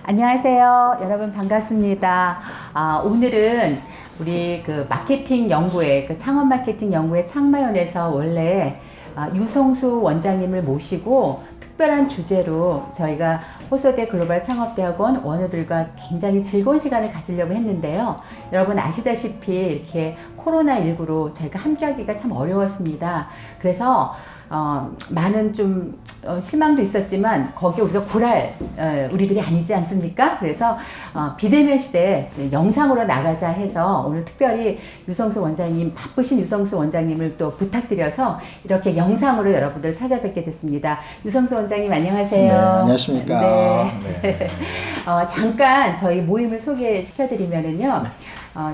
안녕하세요. 여러분 반갑습니다. 오늘은 우리 그 마케팅 연구회, 그 창업 마케팅 연구회 창마연에서 원래 유성수 원장님을 모시고 특별한 주제로 저희가 호서대 글로벌 창업대학원 원우들과 굉장히 즐거운 시간을 가지려고 했는데요. 여러분 아시다시피 이렇게 코로나19로 저희가 함께하기가 참 어려웠습니다. 그래서 많은 좀 실망도 있었지만 거기에 우리가 굴할 우리들이 아니지 않습니까? 그래서 비대면 시대에 영상으로 나가자 해서 오늘 특별히 유성수 원장님, 바쁘신 유성수 원장님을 또 부탁드려서 이렇게 영상으로 여러분들 찾아뵙게 됐습니다. 유성수 원장님 안녕하세요. 네, 안녕하십니까. 네. 네. 잠깐 저희 모임을 소개시켜드리면은요.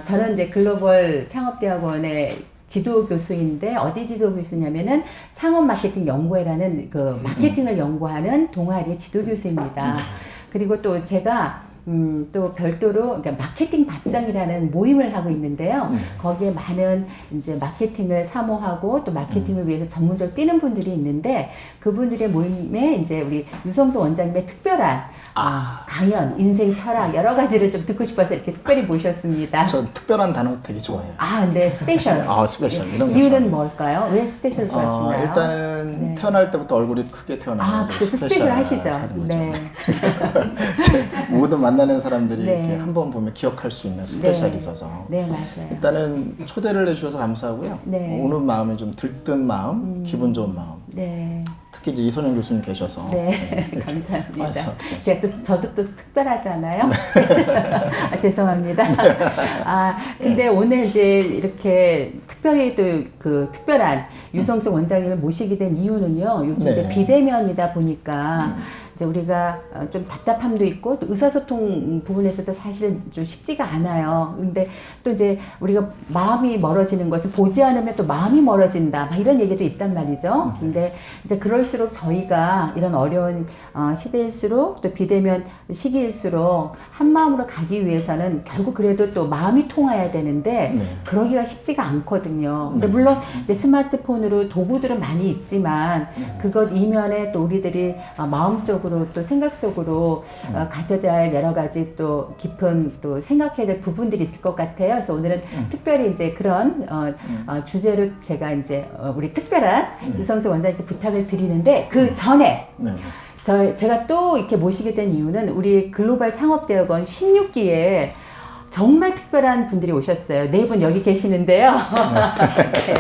저는 이제 글로벌 창업대학원의 지도 교수인데 어디 지도 교수냐면은 창업 마케팅 연구회라는 그 마케팅을 연구하는 동아리의 지도 교수입니다. 그리고 또 제가 또 별도로 그러니까 마케팅 밥상이라는 모임을 하고 있는데요. 거기에 많은 이제 마케팅을 사모하고 또 마케팅을 위해서 전문적으로 뛰는 분들이 있는데 그분들의 모임에 이제 우리 유성수 원장님의 특별한 강연, 인생 철학 여러 가지를 좀 듣고 싶어서 이렇게 특별히 모셨습니다. 전 특별한 단어 되게 좋아해요. 네, 스페셜. 스페셜 이런 거. 이유는 뭘까요? 왜 스페셜 좋아하시나요? 일단은 네. 태어날 때부터 얼굴이 크게 태어나요. 그래서 스페셜 하시죠. 네. 모든 만나는 사람들이 네. 이렇게 한번 보면 기억할 수 있는 스페셜이 네. 있어서. 네, 맞아요. 일단은 초대를 해주셔서 감사하고요. 네. 오는 마음이 좀 들뜬 마음, 기분 좋은 마음. 네. 특히 이제 이선영 교수님 계셔서. 네, 감사합니다. 맞아. 저도 또 특별하잖아요. 죄송합니다. 근데 오늘 이제 이렇게 특별히 또 그 특별한 유성수 원장님을 모시게 된 이유는요. 요즘 이제 비대면이다 보니까 이제 우리가 좀 답답함도 있고 또 의사소통 부분에서도 사실 좀 쉽지가 않아요. 근데 또 이제 우리가 마음이 멀어지는 것은 보지 않으면 또 마음이 멀어진다. 막 이런 얘기도 있단 말이죠. 근데 이제 그럴수록 저희가 이런 어려운 시대일수록 또 비대면 시기일수록 한 마음으로 가기 위해서는 결국 그래도 또 마음이 통해야 되는데 그러기가 쉽지가 않거든요. 근데 물론 이제 스마트폰으로 도구들은 많이 있지만 그것 이면에 또 우리들이 마음적으로 또 생각적으로 가져야 할 여러 가지 또 깊은 또 생각해야 될 부분들이 있을 것 같아요. 그래서 오늘은 특별히 이제 그런 주제로 제가 이제 우리 특별한 유성수 원장님께 부탁을 드리는데 그 전에 제가 또 이렇게 모시게 된 이유는 우리 글로벌 창업대학원 16기에 정말 특별한 분들이 오셨어요. 네 분 여기 계시는데요. 네.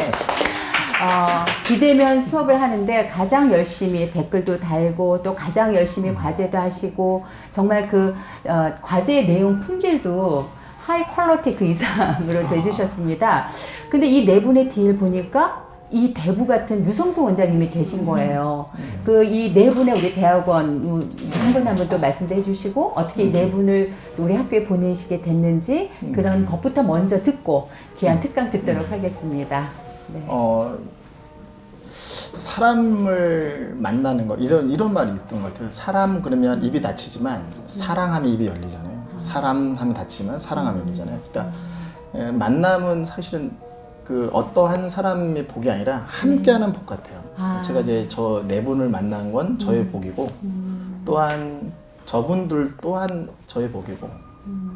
비대면 수업을 하는데 가장 열심히 댓글도 달고 또 가장 열심히 과제도 하시고 정말 그 과제의 내용 품질도 하이 퀄리티 그 이상으로 내주셨습니다. 근데 이 네 분의 뒤를 보니까 이 대부 같은 유성수 원장님이 계신 거예요. 그 이 네 분의 우리 대학원 한 분 한 분 또 말씀도 해주시고 어떻게 이 네 분을 우리 학교에 보내시게 됐는지 그런 것부터 먼저 듣고 귀한 특강 듣도록 하겠습니다. 네. 사람을 만나는 거 이런 말이 있던 것 같아요. 사람 그러면 입이 닫히지만 사랑하면 입이 열리잖아요. 사람하면 닫히지만 사랑하면 열리잖아요. 그러니까 만남은 사실은 그 어떠한 사람의 복이 아니라 함께하는 복 같아요. 제가 이제 저 네 분을 만난 건 저의 복이고 또한 저분들 또한 저의 복이고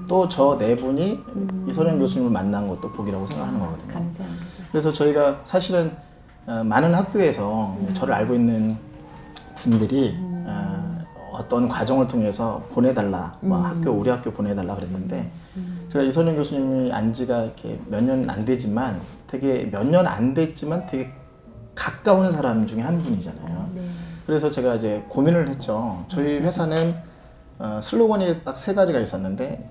또 저 네 분이 이선영 교수님을 만난 것도 복이라고 생각하는 거거든요. 감사합니다. 그래서 저희가 사실은 많은 학교에서 저를 알고 있는 분들이 어떤 과정을 통해서 보내달라, 우리 학교 보내달라 그랬는데 제가 이선영 교수님이 안 지가 이렇게 몇 년 안 되지만 되게 가까운 사람 중에 한 분이잖아요. 그래서 제가 이제 고민을 했죠. 저희 회사는 슬로건이 딱 세 가지가 있었는데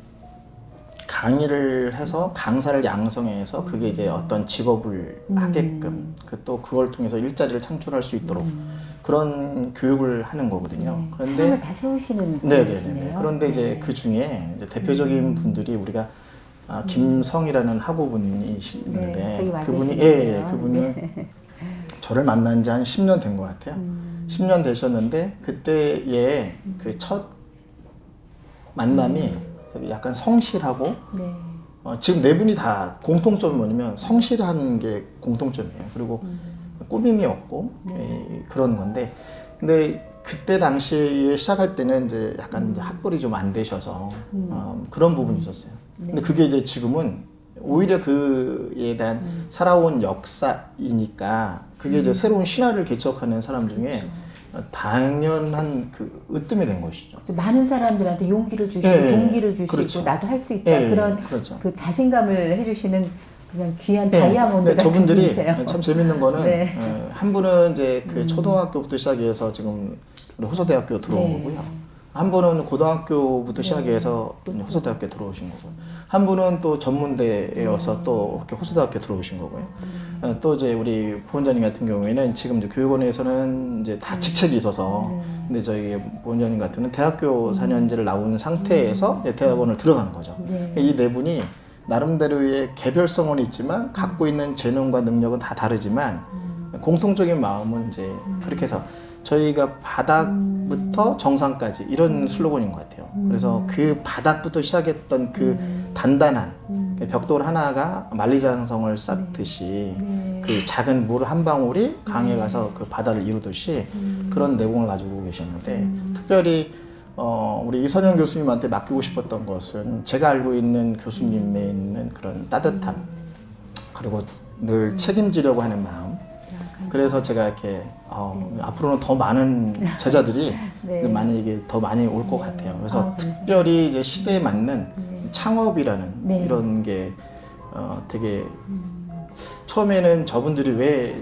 강의를 해서 강사를 양성해서 그게 이제 어떤 직업을 하게끔 또 그걸 통해서 일자리를 창출할 수 있도록 그런 교육을 하는 거거든요. 그런데 사람을 다 세우시는 네네네. 분이시네요. 그런데 이제 그 중에 이제 대표적인 분들이 우리가 김성이라는 학우분이시는데 그분이 저를 만난 지 한 10년 된 것 같아요. 10년 되셨는데 그때의 그 첫 만남이 약간 성실하고 지금 네 분이 다 공통점이 뭐냐면 성실하는 게 공통점이에요. 그리고 꾸밈이 없고 그런 건데 근데 그때 당시에 시작할 때는 이제 약간 이제 학벌이 좀 안 되셔서 그런 부분이 있었어요. 근데 그게 이제 지금은 오히려 그에 대한 살아온 역사이니까 그게 이제 새로운 신화를 개척하는 사람 중에 당연한 그 으뜸이 된 것이죠. 그래서 많은 사람들한테 용기를 주시고 예, 동기를 주시고 그렇죠. 나도 할 수 있다 예, 그런 그렇죠. 그 자신감을 해주시는 그냥 귀한 예, 다이아몬드 근데 같은 저분들이 분이세요. 참 재밌는 거는 네. 한 분은 이제 그 초등학교부터 시작해서 지금 호서대학교 들어온 네. 거고요. 한 분은 고등학교부터 네. 시작해서 호서대학교 들어오신 거고, 한 분은 또 전문대여서 또 이렇게 호서대학교 들어오신 거고요. 또 이제 우리 부원장님 같은 경우에는 지금 이제 교육원에서는 이제 다 직책이 있어서, 근데 저희 부원장님 같은 경우는 대학교 4년제를 나온 상태에서 이제 대학원을 들어간 거죠. 네. 이 네 분이 나름대로의 개별성은 있지만 갖고 있는 재능과 능력은 다 다르지만 공통적인 마음은 이제 그렇게 해서 저희가 바닥부터 정상까지 이런 슬로건인 것 같아요. 그래서 그 바닥부터 시작했던 그 단단한 벽돌 하나가 만리장성을 쌓듯이 그 작은 물 한 방울이 강에 가서 그 바다를 이루듯이 그런 내공을 가지고 계셨는데, 특별히 우리 이선영 교수님한테 맡기고 싶었던 것은 제가 알고 있는 교수님에 있는 그런 따뜻함, 그리고 늘 책임지려고 하는 마음. 그래서 제가 이렇게 앞으로는 더 많은 제자들이 네. 많이 이게 더 많이 올 것 같아요. 그래서 감사합니다. 특별히 이제 시대에 맞는 창업이라는 네. 이런 게 되게 처음에는 저분들이 왜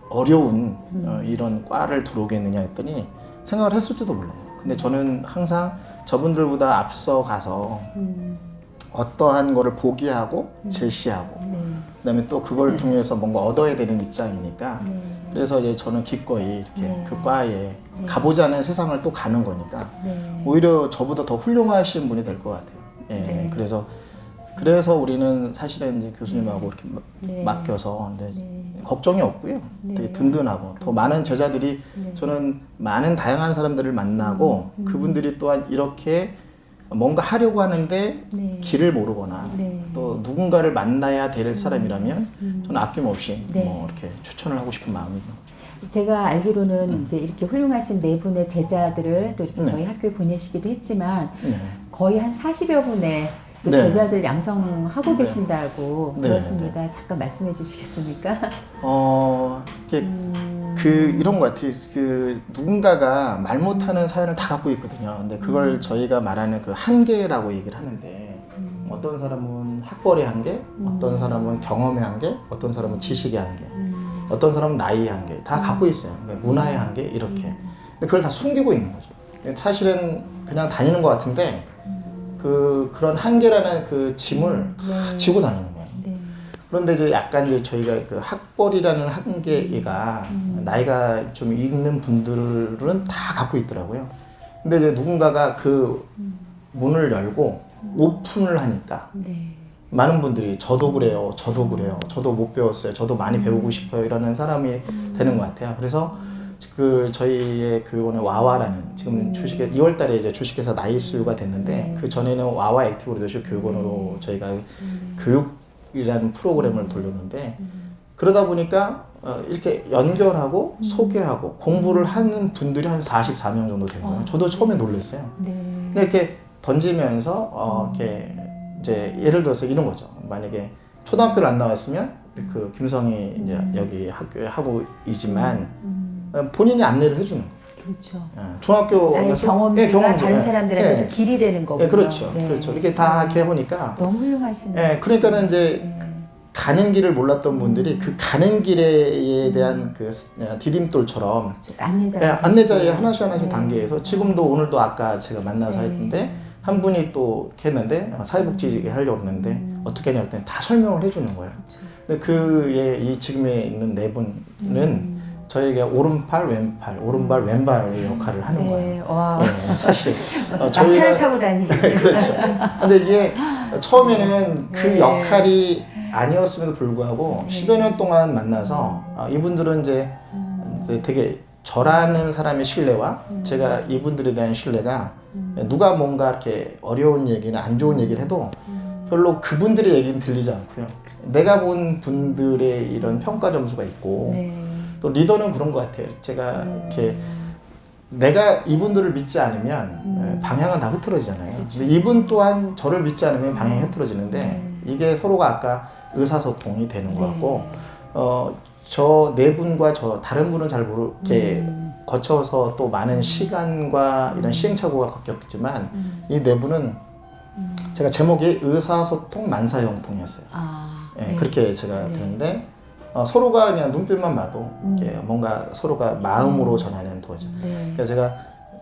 어려운 이런 과를 들어오겠느냐 했더니 생각을 했을지도 몰라요. 근데 저는 항상 저분들보다 앞서 가서 어떠한 거를 포기하고 제시하고 네. 그다음에 또 그걸 통해서 뭔가 얻어야 되는 입장이니까, 네. 그래서 이제 저는 기꺼이 이렇게 네. 그 과에 가보자는 세상을 또 가는 거니까 네. 오히려 저보다 더 훌륭하신 분이 될 것 같아요. 예. 네. 그래서 우리는 사실은 이제 교수님하고 이렇게 네. 맡겨서 근데 네. 걱정이 없고요. 네. 되게 든든하고 더 많은 제자들이, 네. 저는 많은 다양한 사람들을 만나고 그분들이 또한 이렇게 뭔가 하려고 하는데 네. 길을 모르거나 네. 또 누군가를 만나야 될 사람이라면 저는 아낌없이 네. 뭐 이렇게 추천을 하고 싶은 마음이고. 제가 알기로는 이제 이렇게 훌륭하신 네 분의 제자들을 또 이렇게 네. 저희 학교에 보내시기도 했지만 네. 거의 한 40여 분의 또 네. 제자들 양성하고 계신다고 네. 들었습니다. 잠깐 말씀해 주시겠습니까? 이게 이런 것 같아요. 그 누군가가 말 못하는 사연을 다 갖고 있거든요. 근데 그걸 저희가 말하는 그 한계라고 얘기를 하는데, 어떤 사람은 학벌의 한계, 어떤 사람은 경험의 한계, 어떤 사람은 지식의 한계, 어떤 사람은 나이의 한계 다 갖고 있어요. 그러니까 문화의 한계 이렇게. 근데 그걸 다 숨기고 있는 거죠. 사실은 그냥 다니는 것 같은데 그런 한계라는 그 짐을 다 지고 다니는 거예요. 네. 그런데 이제 약간 이제 저희가 그 학벌이라는 한계가 나이가 좀 있는 분들은 다 갖고 있더라고요. 근데 이제 누군가가 그 문을 열고 오픈을 하니까 네. 많은 분들이 저도 그래요, 저도 못 배웠어요, 저도 많이 배우고 싶어요 이러는 사람이 되는 것 같아요. 그래서 그 저희의 교육원의 와와라는 지금 주식회 2월달에 이제 주식회사 나이스유가 됐는데 그 전에는 와와 액티브 리더십 교육원으로 저희가 교육이라는 프로그램을 돌렸는데, 그러다 보니까 이렇게 연결하고 소개하고 공부를 하는 분들이 한 44명 정도 된 거예요. 저도 처음에 놀랐어요. 네. 근데 이렇게 던지면서 이렇게 이제 예를 들어서 이런 거죠. 만약에 초등학교를 안 나왔으면 그 김성희 이제 여기 학교에 하고 있지만 본인이 안내를 해주는 거예요. 그렇죠. 중학교 나의 가서- 경험치가 예, 경험치. 다른 예. 사람들한테 예. 길이 되는 거군요. 예, 그렇죠. 네. 그렇죠. 이렇게 다 이렇게 해보니까 너무 훌륭하시네요. 그러니까는 이제 네. 가는 길을 몰랐던 분들이 그 가는 길에 대한 그 디딤돌처럼 안내자에 하나씩 단계에서 지금도 오늘도 아까 제가 만나서 했는데 한 분이 또 했는데 사회복지 하려고 했는데 어떻게 하냐 했더니 다 설명을 해주는 거예요. 근데 그의 이 지금에 있는 네 분은 저에게 오른발 왼발의 역할을 하는 거예요. 와. 네, 사실 마차를 타고 다니는. 그렇죠. 근데 이게 처음에는 그 네. 역할이 아니었음에도 불구하고 10여 년 동안 만나서 이분들은 이제 되게 저라는 사람의 신뢰와 제가 이분들에 대한 신뢰가 누가 뭔가 이렇게 어려운 얘기나 안 좋은 얘기를 해도 별로 그분들의 얘기는 들리지 않고요. 내가 본 분들의 이런 평가 점수가 있고 네. 또 리더는 그런 것 같아요. 제가 이렇게 내가 이분들을 믿지 않으면 방향은 다 흐트러지잖아요. 근데 이분 또한 저를 믿지 않으면 방향이 흐트러지는데 이게 서로가 아까 의사소통이 되는 것 같고 저 네 분과 저 다른 분은 잘 모르게 거쳐서 또 많은 시간과 이런 시행착오가 겪었지만 이 네 분은 제가 제목이 의사소통 만사형통이었어요. 네. 그렇게 제가 드는데 서로가 그냥 눈빛만 봐도 뭔가 서로가 마음으로 전하는 도죠.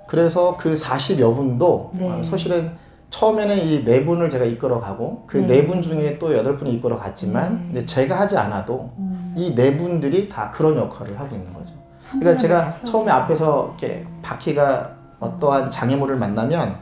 그래서 그 40여 분도 사실은 처음에는 이 네 분을 제가 이끌어가고 그 네 분 중에 또 8분이 이끌어갔지만 이제 제가 하지 않아도 이 네 분들이 다 그런 역할을 하고 있는 거죠. 그러니까 제가 처음에 앞에서 이렇게 바퀴가 어떠한 장애물을 만나면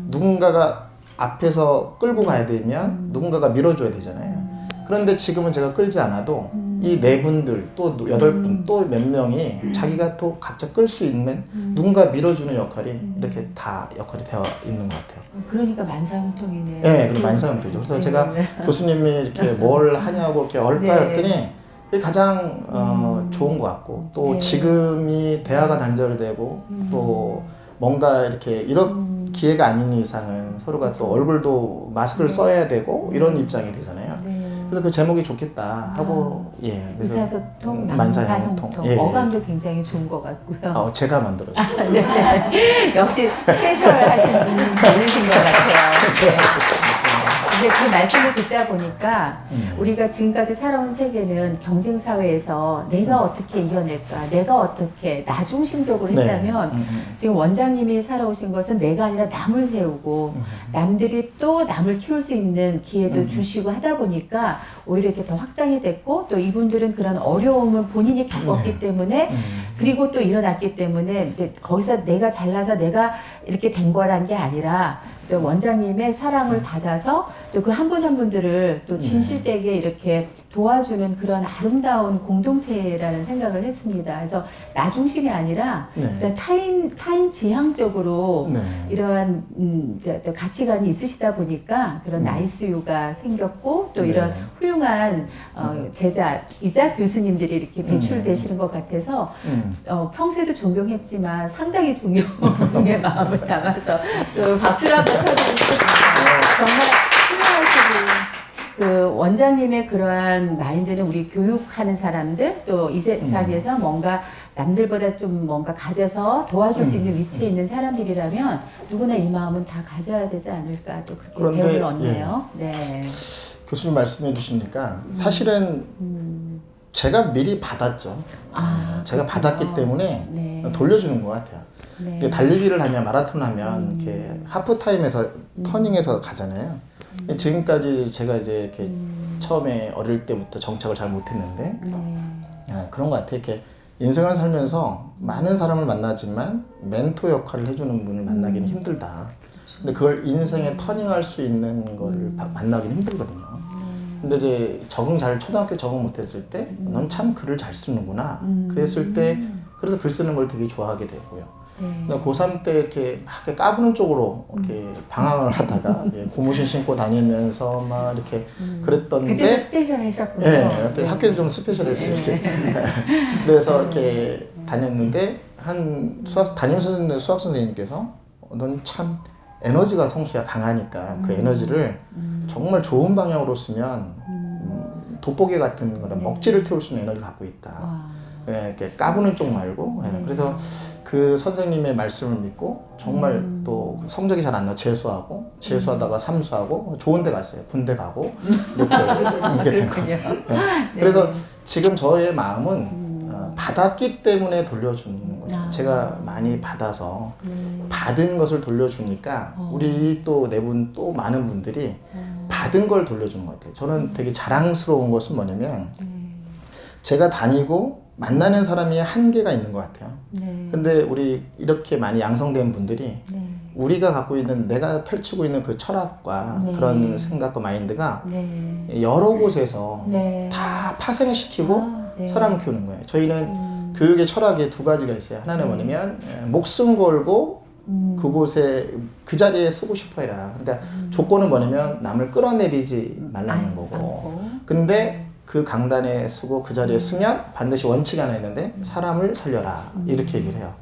누군가가 앞에서 끌고 가야 되면 누군가가 밀어줘야 되잖아요. 그런데 지금은 제가 끌지 않아도 이 네 분들 또 8분 또 몇 명이 자기가 또 각자 끌 수 있는 누군가 밀어주는 역할이 이렇게 다 역할이 되어 있는 것 같아요. 그러니까 만사형통이네요. 네, 그럼 만사형통이죠. 그래서 제가 교수님이 이렇게 뭘 하냐고 이렇게 했더니 그게 가장 좋은 것 같고 또 지금이 대화가 단절되고 또 뭔가 이렇게 이런 기회가 아닌 이상은 서로가 또 얼굴도 마스크를 써야 되고 이런 입장이 되잖아요. 그래서 그 제목이 좋겠다 하고 의사소통, 만사형통. 어감도 굉장히 좋은 것 같고요. 제가 만들었어요. 역시 스페셜하신 분이신 것 같아요. 근데 그 말씀을 듣다 보니까 우리가 지금까지 살아온 세계는 경쟁 사회에서 내가 어떻게 이겨낼까, 내가 어떻게 나 중심적으로 했다면 지금 원장님이 살아오신 것은 내가 아니라 남을 세우고 남들이 또 남을 키울 수 있는 기회도 주시고 하다 보니까 오히려 이렇게 더 확장이 됐고 또 이분들은 그런 어려움을 본인이 겪었기 때문에 그리고 또 일어났기 때문에 이제 거기서 내가 잘나서 내가 이렇게 된 거란 게 아니라 또 원장님의 사랑을 받아서 또 그 한 분 한 분들을 또 진실되게 이렇게 도와주는 그런 아름다운 공동체라는 생각을 했습니다. 그래서 나 중심이 아니라 타인 지향적으로 이러한 이제 또 가치관이 있으시다 보니까 그런 나이스유가 생겼고 또 이런 훌륭한 제자이자 교수님들이 이렇게 배출되시는 것 같아서 평소에도 존경했지만 상당히 존경의 마음을 담아서 또 박수를 한번 쳐드리고 정말 훌륭하시고 그 원장님의 그러한 마인드는 우리 교육하는 사람들 또 이 세상에서 뭔가 남들보다 좀 뭔가 가져서 도와줄 수 있는 위치에 있는 사람들이라면 누구나 이 마음은 다 가져야 되지 않을까 또 그렇게 배움을 얻네요. 교수님 말씀해 주시니까 사실은 제가 미리 받았죠. 제가 받았기 때문에 돌려주는 것 같아요. 달리기를 하면 마라톤 하면 이렇게 하프 타임에서 터닝해서 가잖아요. 지금까지 제가 이제 이렇게 처음에 어릴 때부터 정착을 잘 못했는데 그런 것 같아요. 이렇게 인생을 살면서 많은 사람을 만나지만 멘토 역할을 해주는 분을 만나기는 힘들다. 근데 그걸 인생에 터닝할 수 있는 거를 만나기는 힘들거든요. 근데 이제 초등학교 적응 못했을 때 넌 참 글을 잘 쓰는구나. 그랬을 때 그래서 글 쓰는 걸 되게 좋아하게 되고요. 고3 때 이렇게 막 까부는 쪽으로 이렇게 방황을 하다가 고무신 신고 다니면서 막 이렇게 그랬던데 그때도 스페셜 하셨군요. 학교에서 좀 스페셜했어요. 그래서 이렇게 다녔는데 한 담임 수학 선생님께서 넌 참 에너지가 성수야 강하니까 그 에너지를 정말 좋은 방향으로 쓰면 돋보기 같은 거나 먹지를 태울 수 있는 에너지를 갖고 있다. 이렇게 까부는 쪽 말고 그래서 그 선생님의 말씀을 믿고 정말 또 성적이 잘 안 나와 재수하다가 삼수하고 좋은 데 갔어요. 군대 가고 이렇게 된 거죠. 그래서 지금 저의 마음은 받았기 때문에 돌려주는 거죠. 제가 많이 받아서 받은 것을 돌려주니까 우리 또 네 분 또 많은 분들이 받은 걸 돌려주는 것 같아요. 저는 되게 자랑스러운 것은 뭐냐면 제가 다니고 만나는 사람이 한계가 있는 것 같아요. 근데 우리 이렇게 많이 양성된 분들이 우리가 갖고 있는 내가 펼치고 있는 그 철학과 그런 생각과 마인드가 여러 곳에서 다 파생시키고 사람을 키우는 거예요. 저희는 교육의 철학에 두 가지가 있어요. 하나는 뭐냐면 목숨 걸고 그곳에 그 자리에 쓰고 싶어 해라. 그러니까 조건은 뭐냐면 남을 끌어내리지 말라는 거고. 근데 그 강단에 쓰고 그 자리에 쓰면 반드시 원칙이 하나 있는데 사람을 살려라 이렇게 얘기를 해요.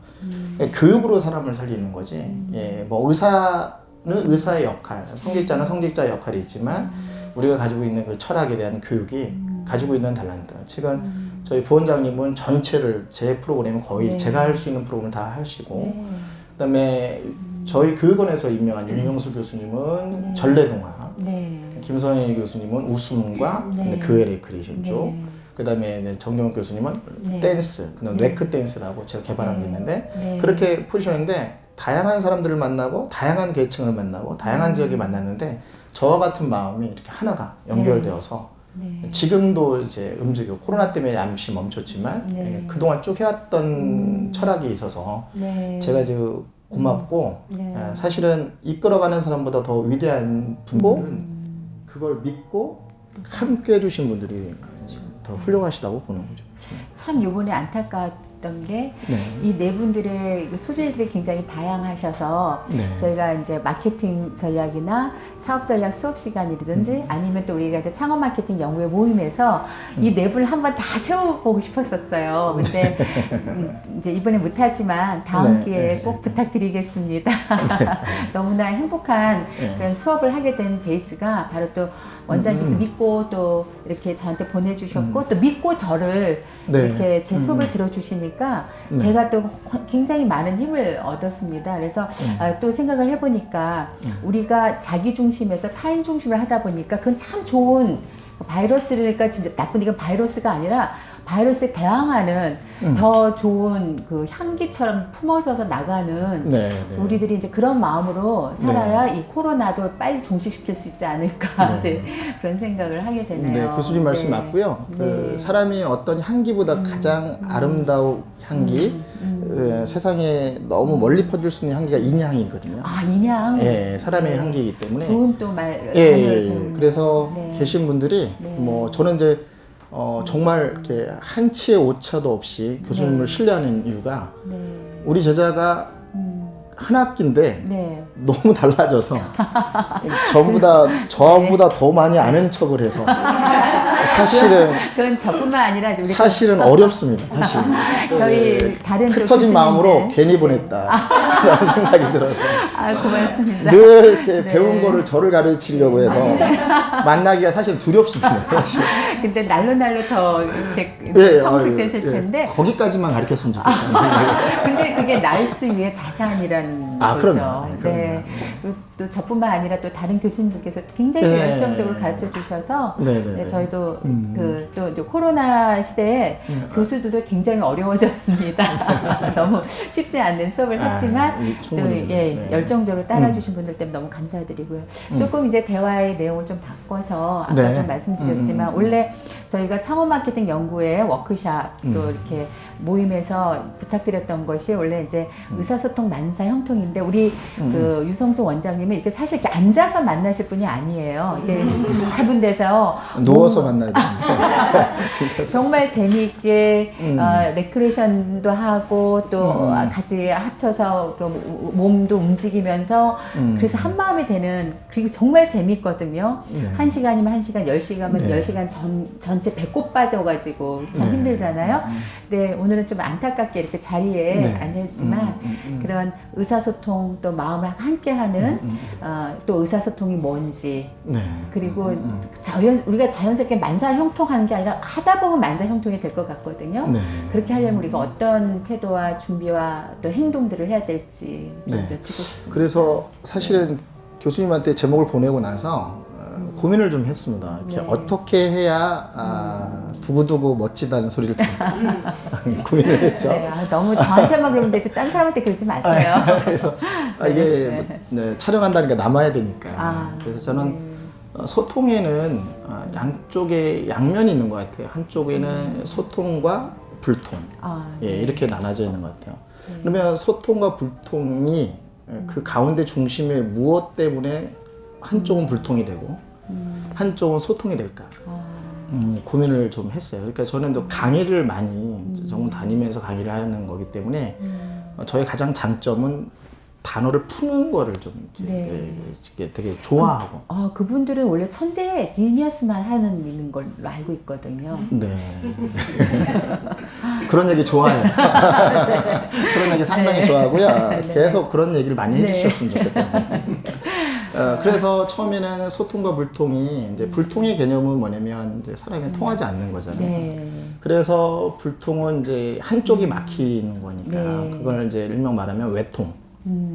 교육으로 사람을 살리는 거지. 예, 뭐 의사는 의사의 역할, 성직자는 성직자의 역할이 있지만 우리가 가지고 있는 그 철학에 대한 교육이 가지고 있는 달란트. 최근 저희 부원장님은 전체를 제 프로그램은 거의 네. 제가 할 수 있는 프로그램을 다 하시고, 네. 그다음에 저희 교육원에서 임명한 윤영수 교수님은 전래동화, 네. 김선희 교수님은 웃음과 네. 교회 레크리에이션 쪽, 네. 그다음에 정경훈 교수님은 네. 댄스, 그다음 웨크 댄스라고 제가 개발한 게 있는데 네. 그렇게 포지션인데 다양한 사람들을 만나고 다양한 계층을 만나고 다양한 지역에 만났는데 저와 같은 마음이 이렇게 하나가 연결되어서 네. 지금도 이제 움직이고 코로나 때문에 잠시 멈췄지만 네. 그동안 쭉 해왔던 철학이 있어서 네. 제가 이제 고맙고 네. 사실은 이끌어가는 사람보다 더 위대한 분들은 그걸 믿고 함께 해주신 분들이 더 훌륭하시다고 보는 거죠. 참 요번에 안타까웠던 게 이 네 분들의 그 소질들이 굉장히 다양하셔서 네. 저희가 이제 마케팅 전략이나 사업 전략 수업 시간이라든지 아니면 또 우리가 이제 창업 마케팅 연구회 모임에서 이 네 분을 한번 다 세워보고 싶었었어요. 근데 이제 이번에 못하지만 다음 네. 기회에 꼭 부탁드리겠습니다. 너무나 행복한 그런 수업을 하게 된 베이스가 바로 또 원장님께서 믿고 또 이렇게 저한테 보내주셨고 또 믿고 저를 네. 이렇게 제 수업을 들어주시니까 네. 제가 또 굉장히 많은 힘을 얻었습니다. 그래서 또 생각을 해보니까 우리가 자기 중심에서 타인 중심을 하다 보니까 그건 참 좋은 바이러스니까 진짜 나쁜 이건 바이러스가 아니라 바이러스에 대항하는 더 좋은 그 향기처럼 품어져서 나가는 네, 네. 우리들이 이제 그런 마음으로 살아야 이 코로나도 빨리 종식시킬 수 있지 않을까 네. 이제 그런 생각을 하게 되네요. 네, 교수님 말씀 네. 맞고요. 그 네. 사람이 어떤 향기보다 가장 아름다운 향기, 세상에 너무 멀리 퍼질 수 있는 향기가 인향이거든요. 아 인양. 예, 사람의 네. 향기이기 때문에. 좋은 또 말. 예, 예, 예. 그래서 네. 계신 분들이 네. 뭐 저는 이제 정말 이렇게 한치의 오차도 없이 교수님을 신뢰하는 이유가 네. 우리 제자가 한 학기인데 네. 너무 달라져서 저보다 더 많이 아는 척을 해서 사실은 그건 저뿐만 아니라 우리 사실은 어렵습니다. 사실 저희 다른 크 또 터진 마음으로 교수님들. 괜히 보냈다 그런 생각이 들어서 아 고맙습니다. 늘 이렇게 네. 배운 거를 저를 가르치려고 해서 만나기가 사실 두렵습니다. 사실. 근데 날로 더 이렇게 예, 성숙되실 예. 텐데 거기까지만 가르쳤으면 좋겠다는 생각이. 근데 그게 나일수 위해 자산이라는 아, 거죠. 그럼요. 네, 그럼요. 네. 그리고 또 저뿐만 아니라 또 다른 교수님들께서 굉장히 네. 열정적으로 가르쳐 주셔서 네, 네, 네. 저희도 그 또 이제 코로나 시대에 교수들도 굉장히 어려워졌습니다. 너무 쉽지 않는 수업을 했지만 또 충분히. 예, 네. 열정적으로 따라주신 분들 때문에 너무 감사드리고요. 조금 이제 대화의 내용을 좀 바꿔서 아까도 네. 말씀드렸지만 원래 저희가 창업 마케팅 연구회 워크샵 또 이렇게 모임에서 부탁드렸던 것이 원래 이제 의사소통 만사 형통인데 우리 그 유성수 원장님은 이렇게 사실 이렇게 앉아서 만나실 분이 아니에요. 이게 넓은 데서 누워서 만나야 되는데. 정말 재미있게 레크레이션도 하고 또 같이 합쳐서 그 몸도 움직이면서 그래서 한 마음이 되는 그리고 정말 재미있거든요. 네. 1시간이면 1시간, 10시간이면 네. 10시간 전체 배꼽 빠져가지고 참 네. 힘들잖아요. 근데 오늘은 좀 안타깝게 이렇게 자리에 네. 앉아있지만 그런 의사소통 또 마음을 함께하는 또 의사소통이 뭔지 네. 그리고 우리가 자연스럽게 만사형통하는 게 아니라 하다 보면 만사형통이 될 것 같거든요. 네. 그렇게 하려면 우리가 어떤 태도와 준비와 또 행동들을 해야 될지 좀 네. 여쭙고 싶습니다. 그래서 사실은 교수님한테 제목을 보내고 나서 고민을 좀 했습니다. 이렇게 네. 어떻게 해야 두고두고 멋지다는 소리를 듣을까 고민을 했죠. 네, 너무 저한테만 그러면 되지 딴 사람한테 그러지 마세요. 그래서 이게 네, 촬영한다니까 남아야 되니까. 그래서 저는 소통에는 양쪽에 양면이 있는 것 같아요. 한쪽에는 소통과 불통 예, 이렇게 나눠져 있는 것 같아요. 그러면 소통과 불통이 그 가운데 중심에 무엇 때문에 한쪽은 불통이 되고 한쪽은 소통이 될까 고민을 좀 했어요. 그러니까 저는 또 강의를 많이 전공 다니면서 강의를 하는 거기 때문에 저의 가장 장점은 단어를 푸는 거를 좀 이렇게 되게 좋아하고. 그분들은 원래 천재 지니어스만 하는 걸로 알고 있거든요. 네. 그런 얘기 좋아해요. 그런 얘기 상당히 좋아하고요. 계속 그런 얘기를 많이 해주셨으면 좋겠다. 그래서 처음에는 소통과 불통이 이제 불통의 개념은 뭐냐면 이제 사람이 통하지 않는 거잖아요. 그래서 불통은 이제 한쪽이 막히는 거니까 그걸 이제 일명 말하면 외통.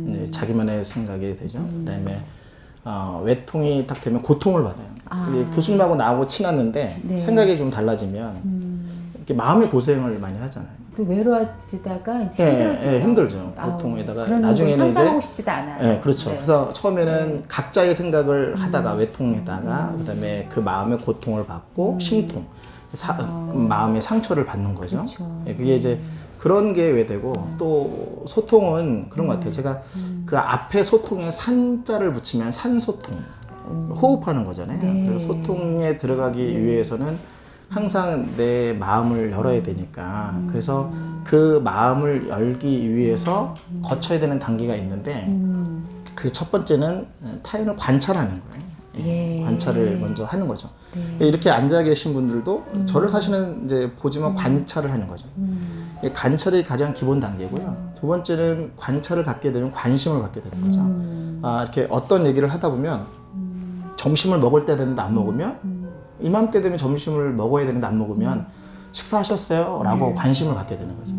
이제 자기만의 생각이 되죠. 그다음에 외통이 딱 되면 고통을 받아요. 이게 교수님하고 나하고 친했는데 생각이 좀 달라지면 이렇게 마음의 고생을 많이 하잖아요. 그 외로워지다가 이제 힘들죠. 고통에다가 그런 나중에는 상상하고 이제 싶지도 않아요. 그렇죠. 그래서 처음에는 각자의 생각을 하다가 외통에다가 그다음에 그 마음의 고통을 받고 심통, 마음의 상처를 받는 거죠. 그렇죠. 그게 이제 그런 게 왜 되고 또 소통은 그런 것 같아요. 제가 그 앞에 소통에 산자를 붙이면 산소통, 호흡하는 거잖아요. 그래서 소통에 들어가기 위해서는 항상 내 마음을 열어야 되니까 그래서 그 마음을 열기 위해서 거쳐야 되는 단계가 있는데 그 첫 번째는 타인을 관찰하는 거예요. 관찰을 먼저 하는 거죠. 이렇게 앉아 계신 분들도 저를 사실은 이제 보지만 관찰을 하는 거죠. 관찰이 가장 기본 단계고요. 두 번째는 관찰을 갖게 되면 관심을 갖게 되는 거죠. 이렇게 어떤 얘기를 하다 보면 점심을 먹을 때 되는데 안 먹으면 이맘때 되면 점심을 먹어야 되는데 안 먹으면 식사하셨어요? 라고 관심을 갖게 되는 거죠.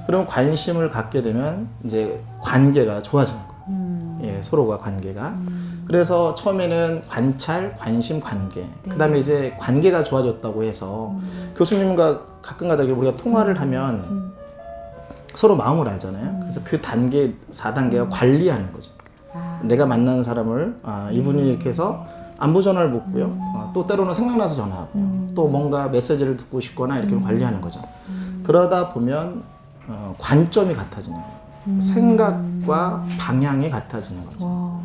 그럼 관심을 갖게 되면 이제 관계가 좋아지는 거예요. 서로가 관계가. 그래서 처음에는 관찰, 관심, 관계. 그 다음에 이제 관계가 좋아졌다고 해서 교수님과 가끔가다 우리가 통화를 하면 서로 마음을 알잖아요. 그래서 그 단계, 4단계가 관리하는 거죠. 내가 만나는 사람을, 이분이 이렇게 해서 안부 전화를 묻고요. 또 때로는 생각나서 전화하고요. 또 뭔가 메시지를 듣고 싶거나 이렇게 관리하는 거죠. 그러다 보면 관점이 같아지는 거예요. 생각과 방향이 같아지는 거죠.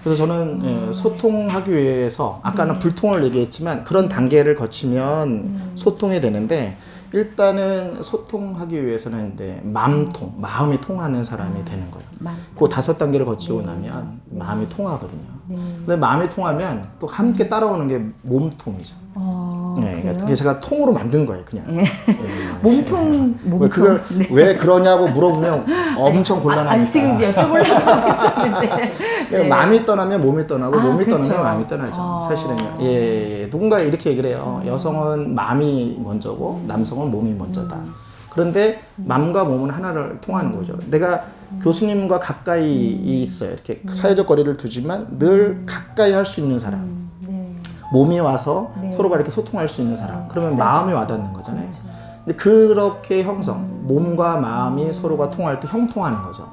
그래서 저는 소통하기 위해서 아까는 불통을 얘기했지만 그런 단계를 거치면 소통이 되는데 일단은 소통하기 위해서는 이제 마음이 통하는 사람이 되는 거예요. 그 5단계를 거치고 나면 마음이 통하거든요. 근데 마음이 통하면 또 함께 따라오는 게 몸통이죠. 그러니까 제가 통으로 만든 거예요, 그냥. 몸통. 그걸 왜 그러냐고 물어보면 엄청 곤란하니까. 아니 지금 여쭤보려고 했었는데. 마음이 떠나면 몸이 떠나고 몸이 그쵸. 떠나면 마음이 떠나죠. 사실은요. 누군가 이렇게 얘기를 해요. 여성은 마음이 먼저고 남성은 몸이 먼저다. 그런데 마음과 몸은 하나를 통하는 거죠. 내가 교수님과 가까이 있어요. 이렇게 사회적 거리를 두지만 늘 가까이 할 수 있는 사람. 몸이 와서 서로가 이렇게 소통할 수 있는 사람. 그러면 마음이 와닿는 거잖아요. 근데 그렇게 몸과 마음이 서로가 통할 때 형통하는 거죠.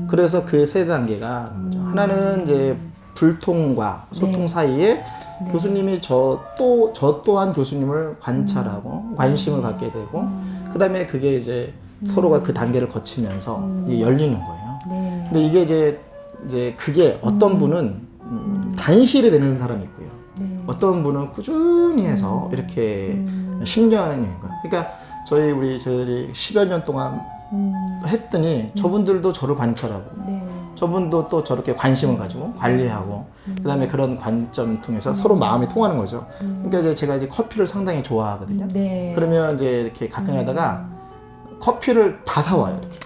그래서 그 3단계가 하나는 이제 불통과 소통 사이에 교수님이 저 또한 교수님을 관찰하고 관심을 갖게 되고 그 다음에 그게 이제 서로가 그 단계를 거치면서 열리는 거예요. 근데 이게 이제 그게 어떤 분은 단실이 되는 사람이 있고요. 어떤 분은 꾸준히 해서 이렇게 10년이 그러니까 저희들이 10여 년 동안 했더니 저분들도 저를 관찰하고 저분도 또 저렇게 관심을 가지고 관리하고 그다음에 그런 관점 통해서 서로 마음이 통하는 거죠. 그러니까 이제 제가 이제 커피를 상당히 좋아하거든요. 그러면 이제 이렇게 가끔 하다가 커피를 다 사와요. 이렇게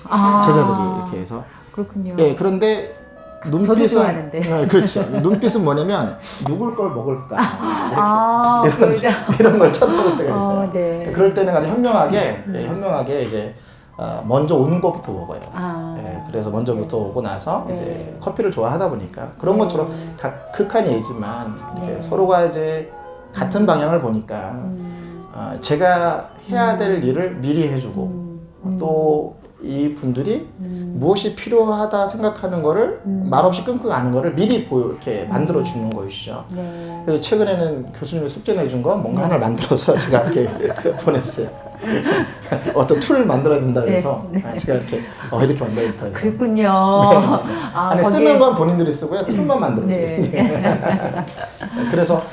제자들이 이렇게 해서. 그렇군요. 그런데 눈빛은 그렇죠. 눈빛은 뭐냐면 누굴 걸 먹을까 이런 걸 쳐다볼 때가 있어요. 그럴 때는 아주 현명하게 이제 먼저 온 것부터 먹어요. 그래서 먼저부터 오고 나서 이제 커피를 좋아하다 보니까 그런 것처럼 다 극한 예지만 이렇게 서로가 이제 같은 방향을 보니까 제가 해야 될 일을 미리 해주고 또 이 분들이 무엇이 필요하다 생각하는 거를 말없이 끙끙 앓는 거를 미리 이렇게 만들어 주는 것이죠. 그래서 최근에는 교수님이 숙제 내준 거 뭔가 하나를 만들어서 제가 이렇게 보냈어요. 어떤 툴을 만들어야 된다 그래서 제가 이렇게 만들어야 된다. 그랬군요. 아니 쓰는 건 본인들이 쓰고요. 툴만 만들어줘요. 그래서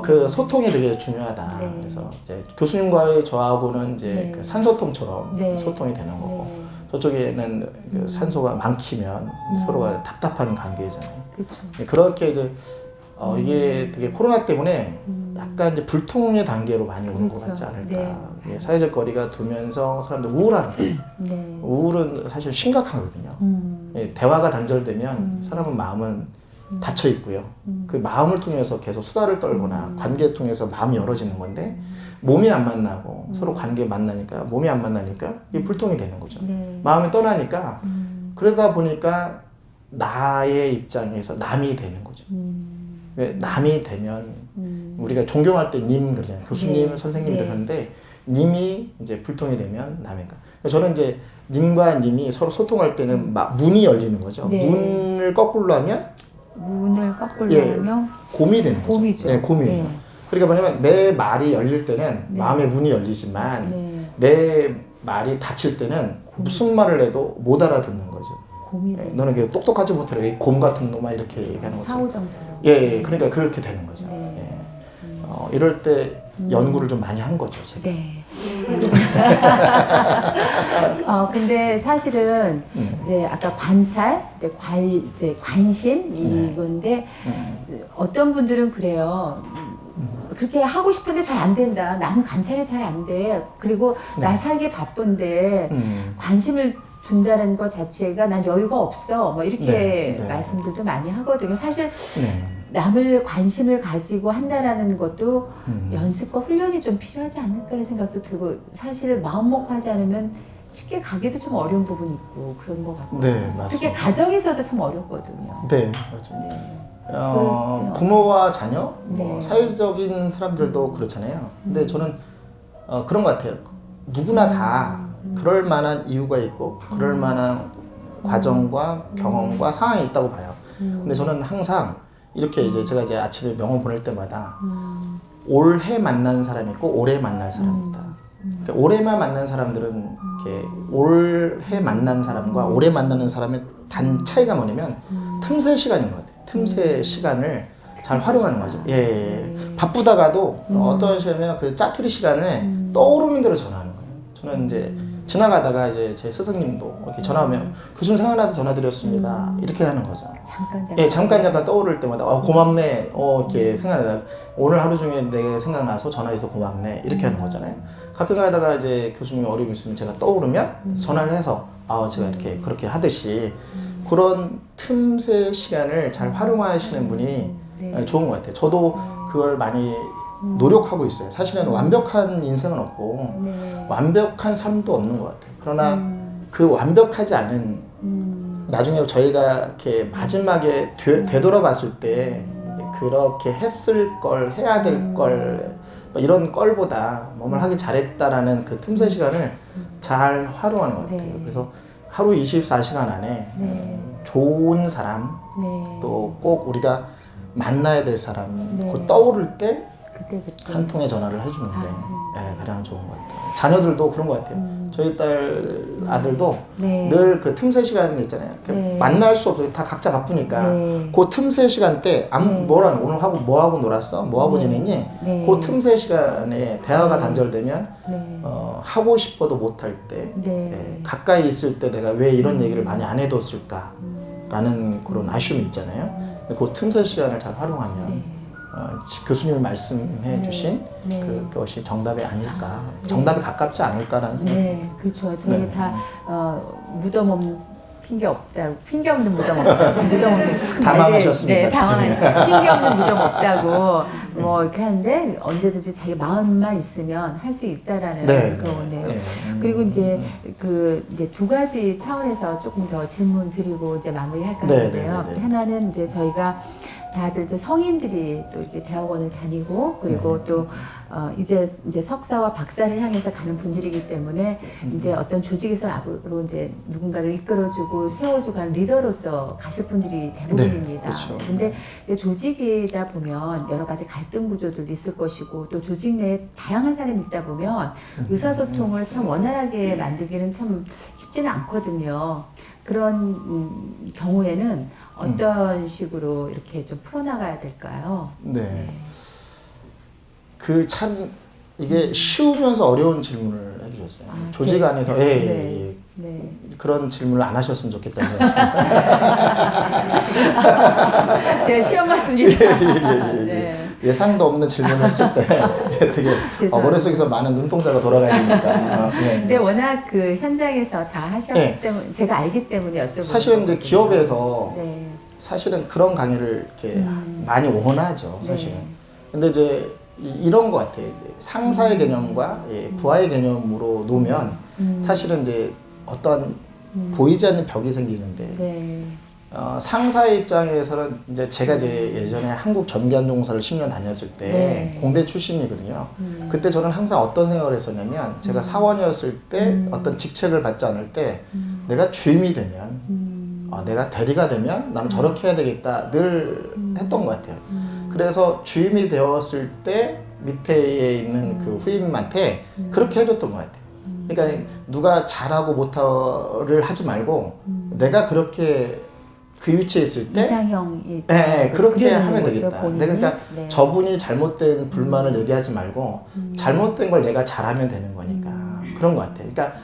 그 소통이 되게 중요하다. 그래서 이제 교수님과의 저하고는 이제 그 산소통처럼 소통이 되는 거고 저쪽에는 그 산소가 많기면 서로가 답답한 관계잖아요. 그렇죠. 그렇게 이제 이게 되게 코로나 때문에 약간 이제 불통의 단계로 많이 오는 것 같지 않을까. 네. 예, 사회적 거리가 두면서 사람들 우울한 거예요. 네. 우울은 사실 심각하거든요. 예, 대화가 단절되면 사람은 마음은 닫혀 있고요. 그 마음을 통해서 계속 수다를 떨거나 관계를 통해서 마음이 열어지는 건데 몸이 안 만나고 서로 관계 만나니까 몸이 안 만나니까 이게 불통이 되는 거죠. 네. 마음이 떠나니까 그러다 보니까 나의 입장에서 남이 되는 거죠. 왜 남이 되면 우리가 존경할 때 님 그러잖아요. 교수님, 네. 선생님 네. 그러는데 님이 이제 불통이 되면 남인가. 저는 이제 님과 님이 서로 소통할 때는 막 문이 열리는 거죠. 네. 문을 거꾸로 하면 문을 거꾸로 예, 하면 곰이 되는 거죠. 곰이죠. 예, 곰이죠. 네. 그러니까 뭐냐면 내 말이 열릴 때는 네. 마음의 문이 열리지만 네. 내 말이 닫힐 때는 무슨 말을 해도 못 알아듣는 거죠. 곰이 예, 돼. 너는 그 똑똑하지 못해. 이 곰 같은 놈아 이렇게 얘기하는 거죠. 사후정처럼. 예, 예, 그러니까 그렇게 되는 거죠. 네. 예. 이럴 때 연구를 좀 많이 한 거죠, 제가. 네. 근데 사실은 이제 아까 관찰, 이제 관심 이건데 어떤 분들은 그래요. 그렇게 하고 싶은데 잘 안 된다. 남은 관찰이 잘 안 돼. 그리고 나 살기 바쁜데 관심을 둔다는 것 자체가 난 여유가 없어. 뭐 이렇게 네, 네. 말씀들도 많이 하거든요. 사실 네. 남을 관심을 가지고 한다라는 것도 연습과 훈련이 좀 필요하지 않을까라는 생각도 들고 사실 마음먹하지 않으면 쉽게 가기도 좀 어려운 부분이 있고 그런 것 같고 네, 특히 맞습니다. 가정에서도 참 어렵거든요. 네, 맞아요. 네. 부모와 자녀, 뭐 네. 사회적인 사람들도 그렇잖아요. 근데 저는 그런 것 같아요. 누구나 다 그럴 만한 이유가 있고 그럴 만한 과정과 경험과 상황이 있다고 봐요. 근데 저는 항상 이렇게 이제 제가 이제 아침에 명언 보낼 때마다 올해 만난 사람이 있고 올해 만날 사람이 있다. 그러니까 올해만 만난 사람들은 이렇게 올해 만난 사람과 올해 만나는 사람의 단 차이가 뭐냐면 틈새 시간인 것 같아요. 틈새 시간을 잘 활용하는 거죠. 예, 바쁘다가도 어떤 시간이면 그 짜투리 시간에 떠오르는 대로 전화하는 거예요. 저는 이제 지나가다가 이제 제 스승님도 이렇게 전화 오면 교수님 생각나서 전화드렸습니다. 이렇게 하는 거죠. 잠깐 예, 잠깐 떠오를 때마다 고맙네. 이렇게 생각나다 오늘 하루 중에 내가 생각나서 전화해서 고맙네. 이렇게 하는 거잖아요. 가끔 가다가 이제 교수님이 어려움 있으면 제가 떠오르면 전화를 해서 제가 이렇게 그렇게 하듯이 그런 틈새 시간을 잘 활용하시는 분이 네. 좋은 것 같아요. 저도 그걸 많이 노력하고 있어요. 사실은 완벽한 인생은 없고 네. 완벽한 삶도 없는 것 같아요. 그러나 그 완벽하지 않은 나중에 저희가 이렇게 마지막에 되돌아봤을 때 그렇게 했을 걸 해야 될 걸 이런 껄보다 뭐를 하기 잘했다라는 그 틈새 시간을 잘 활용하는 것 같아요. 네. 그래서 하루 24시간 안에 네. 좋은 사람 네. 또 꼭 우리가 만나야 될 사람 네. 그 떠오를 때 그때 한 통의 전화를 해주는데 아, 가장 좋은 것 같아요. 자녀들도 그런 것 같아요. 저희 딸 아들도 네. 늘 그 틈새 시간 있잖아요. 네. 만날 수 없어요. 다 각자 바쁘니까. 네. 그 틈새 시간 때 뭐라 오늘 하고 뭐 하고 놀았어? 뭐 하고 네. 지냈니? 네. 그 틈새 시간에 대화가 단절되면 네. 하고 싶어도 못할 때 네. 가까이 있을 때 내가 왜 이런 얘기를 많이 안 해뒀을까? 라는 그런 아쉬움이 있잖아요. 근데 그 틈새 시간을 잘 활용하면 네. 교수님이 말씀해 주신 네. 그것이 정답이 아닐까, 정답이 가깝지 않을까라는 생각이 네, 그렇죠. 저희 네. 다 무덤 없는 핑계 없다고, 핑계 없는 무덤 없다고, 무덤 없는 참 당황하셨습니다, 네, 당황한 핑계 없는 무덤 없다고 뭐 이렇게 하는데 언제든지 자기 마음만 있으면 할 수 있다라는 그건데요. 그리고 이제 이제 두 가지 차원에서 조금 더 질문 드리고 이제 마무리할까 하는데요. 하나는 이제 저희가 다들 이제 성인들이 또 이렇게 대학원을 다니고 그리고 또 이제 석사와 박사를 향해서 가는 분들이기 때문에 이제 어떤 조직에서 앞으로 이제 누군가를 이끌어주고 세워주고 하는 리더로서 가실 분들이 대부분입니다. 네, 그렇죠. 근데 이제 조직이다 보면 여러 가지 갈등 구조들도 있을 것이고 또 조직 내에 다양한 사람이 있다 보면 의사소통을 참 원활하게 만들기는 참 쉽지는 않거든요. 그런 경우에는 어떤 식으로 이렇게 좀 풀어나가야 될까요? 네. 그 참 이게 쉬우면서 어려운 질문을 해주셨어요. 조직 안에서 네. 그런 질문을 안 하셨으면 좋겠다는 생각이 제가 시험 봤습니다. 네. 예상도 없는 질문을 했을 때 되게 머릿속에서 많은 눈동자가 돌아가야 되니까. 근데 워낙 그 현장에서 다 하셨기 때문에 제가 알기 때문에 여쭤보는 사실은 이제 기업에서 네. 사실은 그런 강의를 이렇게 많이 원하죠, 사실은. 네. 근데 이제 이런 것 같아요. 상사의 개념과 부하의 개념으로 놓으면 사실은 이제 어떤 보이지 않는 벽이 생기는데 네. 상사의 입장에서는 이제 제가 이제 예전에 한국 전기안종사를 10년 다녔을 때 네. 공대 출신이거든요. 그때 저는 항상 어떤 생각을 했었냐면 제가 사원이었을 때 어떤 직책을 받지 않을 때 내가 주임이 되면 내가 대리가 되면 나는 저렇게 해야 되겠다 늘 했던 것 같아요. 그래서 주임이 되었을 때 밑에 있는 그 후임한테 그렇게 해줬던 것 같아요. 그러니까 누가 잘하고 못하를 하지 말고 내가 그렇게 그 위치에 있을 때 이상형이 그렇게 하면 되겠다. 본인이? 그러니까 네. 저분이 잘못된 불만을 얘기하지 말고 잘못된 걸 내가 잘하면 되는 거니까 그런 것 같아요. 그러니까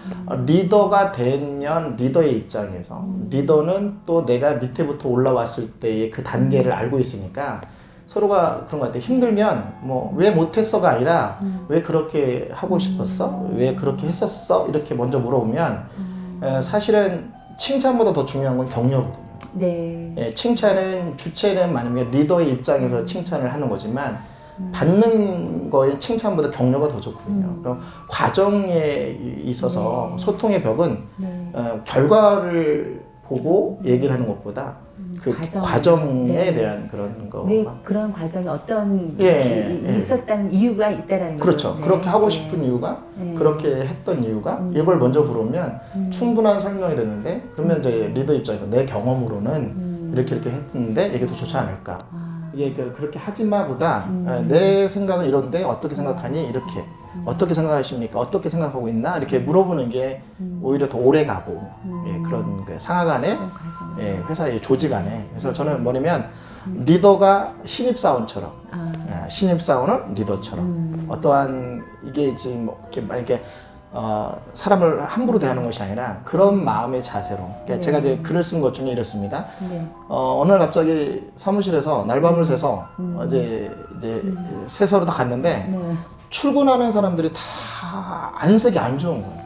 리더가 되면 리더의 입장에서 리더는 또 내가 밑에부터 올라왔을 때의 그 단계를 알고 있으니까 서로가 그런 것 같아요. 힘들면 뭐 왜 못했어가 아니라 왜 그렇게 하고 싶었어? 왜 그렇게 했었어? 이렇게 먼저 물어보면 사실은 칭찬보다 더 중요한 건 격려거든요. 네. 칭찬은 주체는 만약에 리더의 입장에서 칭찬을 하는 거지만 받는 거에 칭찬보다 격려가 더 좋거든요. 그럼 과정에 있어서 소통의 벽은 결과를 보고 얘기를 하는 것보다 그 과정에 대한 그런 거. 왜 그런 과정이 어떤 있었다는 이유가 있다라는 거죠. 그렇죠. 네. 그렇게 하고 싶은 이유가 그렇게 했던 이유가 이걸 먼저 물으면 충분한 설명이 되는데 그러면 이제 리더 입장에서 내 경험으로는 이렇게 했는데 이게 더 좋지 않을까. 이게 그렇게 하지 마보다 내 생각은 이런데 어떻게 생각하니 이렇게 어떻게 생각하십니까? 어떻게 생각하고 있나? 이렇게 물어보는 게 오히려 더 오래 가고 그런 그 상하 간에 회사의 조직 안에. 그래서 저는 뭐냐면 리더가 신입사원처럼 신입사원은 리더처럼 어떠한 이게 지금 뭐 이렇게 만약에 사람을 함부로 대하는 것이 아니라 그런 마음의 자세로. 그러니까 제가 이제 글을 쓴 것 중에 이렇습니다. 어느 날 갑자기 사무실에서 날밤을 새서 이제 세서로 다 갔는데 출근하는 사람들이 다 안색이 안 좋은 거예요.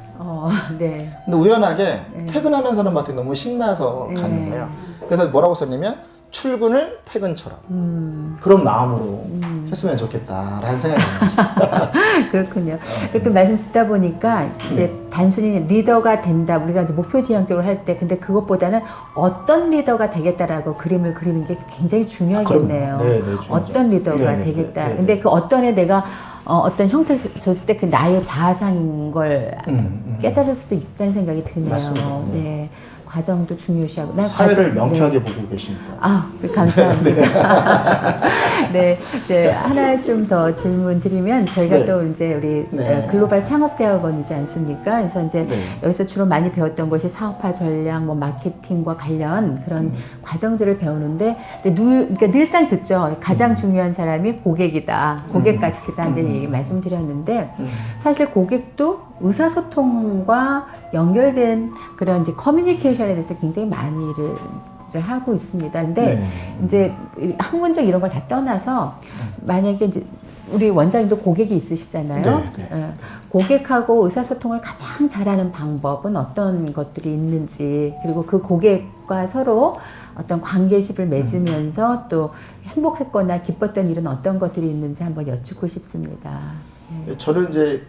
네. 근데 우연하게 퇴근하는 사람한테 너무 신나서 가는 거예요. 그래서 뭐라고 썼냐면 출근을 퇴근처럼 그런 마음으로 했으면 좋겠다라는 생각이 드는 거죠. 그렇군요. 또 말씀 듣다 보니까 이제 단순히 리더가 된다. 우리가 이제 목표 지향적으로 할 때 근데 그것보다는 어떤 리더가 되겠다라고 그림을 그리는 게 굉장히 중요하겠네요. 어떤 리더가 되겠다. 근데 그 어떤에 내가 어떤 형태를 줬을 때 그 나의 자아상인 걸 깨달을 수도 있다는 생각이 드네요. 맞습니다. 네. 과정도 중요시하고. 사회를 명쾌하게 보고 계십니다. 감사합니다. 네, 이제 하나 좀 더 질문 드리면 저희가 또 이제 우리 글로벌 창업대학원이지 않습니까? 그래서 이제 여기서 주로 많이 배웠던 것이 사업화 전략, 뭐 마케팅과 관련 그런 과정들을 배우는데 그러니까 늘상 듣죠. 가장 중요한 사람이 고객이다, 고객가치다 이제 얘기 말씀드렸는데 사실 고객도 의사소통과 연결된 그런 이제 커뮤니케이션에 대해서 굉장히 많이 일을 하고 있습니다. 근데 이제 학문적 이런 걸 다 떠나서 만약에 이제 우리 원장님도 고객이 있으시잖아요. 고객하고 의사소통을 가장 잘하는 방법은 어떤 것들이 있는지, 그리고 그 고객과 서로 어떤 관계십을 맺으면서 또 행복했거나 기뻤던 일은 어떤 것들이 있는지 한번 여쭙고 싶습니다. 저는 이제